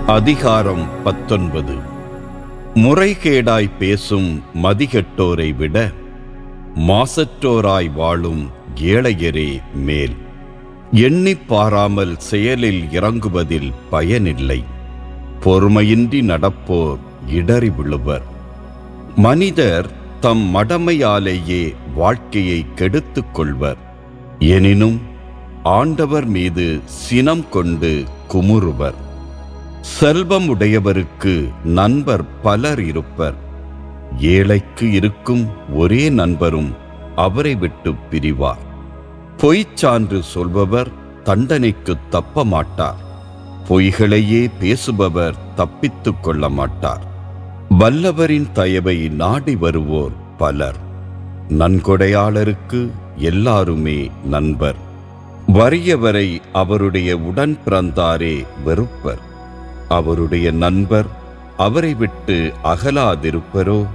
அதிகாரம் 19. முறைகேடாய் பேசும் மதிகெட்டோரை விட மாசற்றோராய் வாழும் ஏழையரே மேல். எண்ணிப் பாராமல் செயலில் இறங்குவதில் பயனில்லை. பொறுமையின்றி நடப்போர் இடறி விழுவர். மனிதர் தம் மடமையாலேயே வாழ்க்கையை கெடுத்துக் கொள்வர். எனினும் ஆண்டவர் மீது சினம் கொண்டு குமுறுவர். செல்வம் உடையவருக்கு நண்பர் பலர் இருப்பர். ஏழைக்கு இருக்கும் ஒரே நண்பரும் அவரை விட்டு பிரிவார். பொய்ச்சான்று சொல்பவர் தண்டனைக்கு தப்ப மாட்டார். பொய்களையே பேசுபவர் தப்பித்துக் கொள்ள மாட்டார். வல்லவரின் தயவை நாடி வருவோர் பலர். நன்கொடையாளருக்கு எல்லாருமே நண்பர். வறியவரை அவருடைய உடன் பிறந்தாரே வெறுப்பர். அவருடைய நண்பர் அவரை விட்டு அகலாதிருப்பரோ?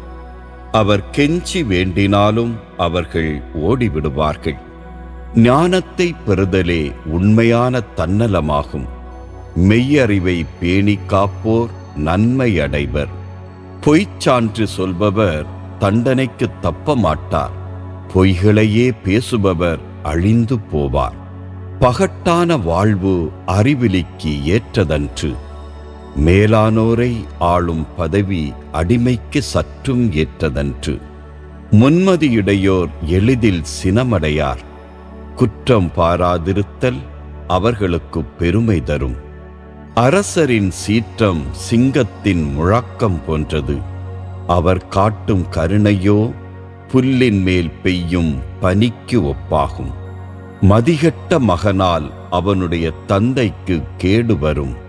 அவர் கெஞ்சி வேண்டினாலும் அவர்கள் ஓடிவிடுவார்கள். ஞானத்தை பெறுதலே உண்மையான தன்னலமாகும். மெய்யறிவை பேணி காப்போர் நன்மை அடைவர். பொய்ச்சான்று சொல்பவர் தண்டனைக்கு தப்ப மாட்டார். பொய்களையே பேசுபவர் அழிந்து போவார். பகட்டான வாழ்வு அறிவிலிக்கு ஏற்றதன்று. மேலானோரை ஆளும் பதவி அடிமைக்கு சற்றும் ஏற்றதன்று. முன்மதியுடையோர் எளிதில் சினமடையார். குற்றம் பாராதிருத்தல் அவர்களுக்கு பெருமை தரும். அரசரின் சீற்றம் சிங்கத்தின் முழக்கம் போன்றது. அவர் காட்டும் கருணையோ புல்லின் மேல் பெய்யும் பனிக்கு ஒப்பாகும். மதிகெட்ட மகனால் அவனுடைய தந்தைக்கு கேடு வரும்.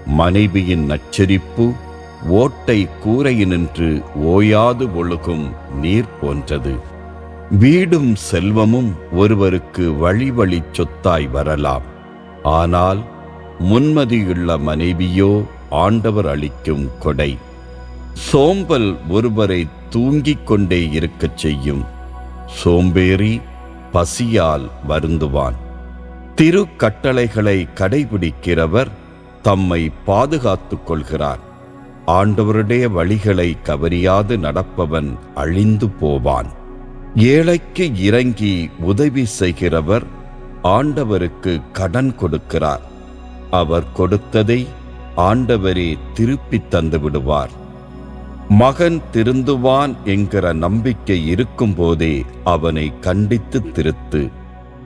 மனைவியின் நச்சரிப்பு ஓட்டை கூரையினின்று ஓயாது ஒழுகும் நீர் போன்றது. வீடும் செல்வமும் ஒருவருக்கு வழி வழி சொத்தாய் வரலாம். ஆனால் முன்மதியுள்ள மனைவியோ ஆண்டவர் அளிக்கும் கொடை. சோம்பல் ஒருவரை தூங்கிக் கொண்டே இருக்கச் செய்யும். சோம்பேறி பசியால் வருந்துவான். திருக்கட்டளைகளை கடைபிடிக்கிறவர் தம்மை பாதுகாத்துக் கொள்கிறார். ஆண்டவருடைய வழிகளை கவரியாது நடப்பவன் அழிந்து போவான். ஏழைக்கு இறங்கி உதவி செய்கிறவர் ஆண்டவருக்கு கடன் கொடுக்கிறார். அவர் கொடுத்ததை ஆண்டவரே திருப்பித் தந்து விடுவார். மகன் திருந்துவான் என்கிற நம்பிக்கை இருக்கும் போதே அவனை கண்டித்து திருத்து.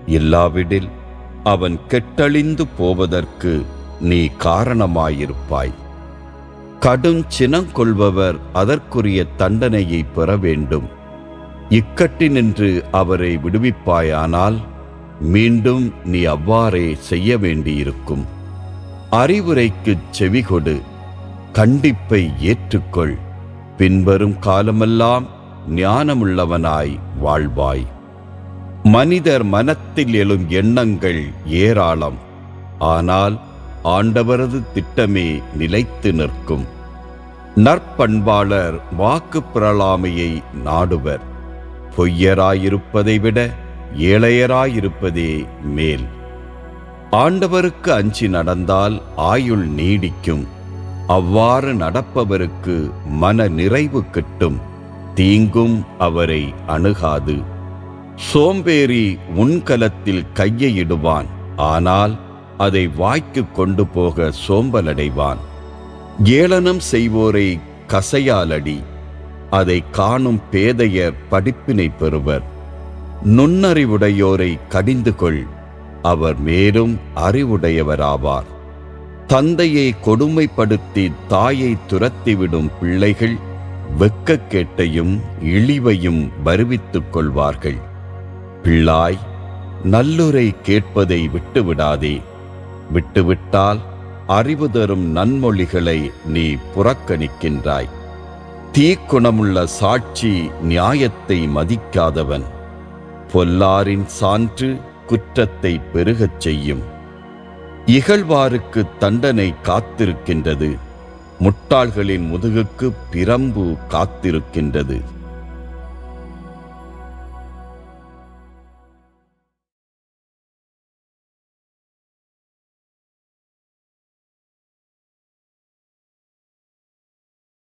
இல்லாவிடில் அவன் கெட்டழிந்து போவதற்கு நீ காரணமாயிருப்பாய். கடும் சினங்கொள்பவர் அதற்குரிய தண்டனையை பெற வேண்டும். இக்கட்டினின்று அவரை விடுவிப்பாயானால் மீண்டும் நீ அவ்வாறே செய்ய வேண்டியிருக்கும். அறிவுரைக்குச் செவிகொடு. கண்டிப்பை ஏற்றுக்கொள். பின்வரும் காலமெல்லாம் ஞானமுள்ளவனாய் வாழ்வாய். மனிதர் மனத்தில் எழும் எண்ணங்கள் ஏராளம். ஆனால் ஆண்டவரது திட்டமே நிலைத்து நிற்கும். நற்பண்பாளர் வாக்கு பிறழாமையை நாடுவர். பொய்யராயிருப்பதை விட ஏழையராயிருப்பதே மேல். ஆண்டவருக்கு அஞ்சி நடந்தால் ஆயுள் நீடிக்கும். அவ்வாறு நடப்பவருக்கு மன நிறைவு கிட்டும். தீங்கும் அவரை அணுகாது. சோம்பேறி உண்கலத்தில் கையை இடுவான். ஆனால் அதை வாய்க்கு கொண்டு போக சோம்பலடைவான். ஏளனம் செய்வோரை கசையாலடி. அதை காணும் பேதையர் படிப்பினை பெறுவர். நுண்ணறிவுடையோரை கடிந்து கொள். அவர் மேலும் அறிவுடையவராவார். தந்தையை கொடுமைப்படுத்தி தாயை துரத்திவிடும் பிள்ளைகள் வெட்கக்கேட்டையும் இழிவையும் வருவித்துக் கொள்வார்கள். பிள்ளாய், நல்லுரை கேட்பதை விட்டுவிடாதே. விட்டுவிட்டால் அறிவு தரும் நன்மொழிகளை நீ புறக்கணிக்கின்றாய். தீக்குணமுள்ள சாட்சி நியாயத்தை மதிக்காதவன். பொல்லாரின் சான்று குற்றத்தை பெருகச் செய்யும். இகழ்வாருக்கு தண்டனை காத்திருக்கின்றது. முட்டாள்களின் முதுகுக்கு பிரம்பு காத்திருக்கின்றது.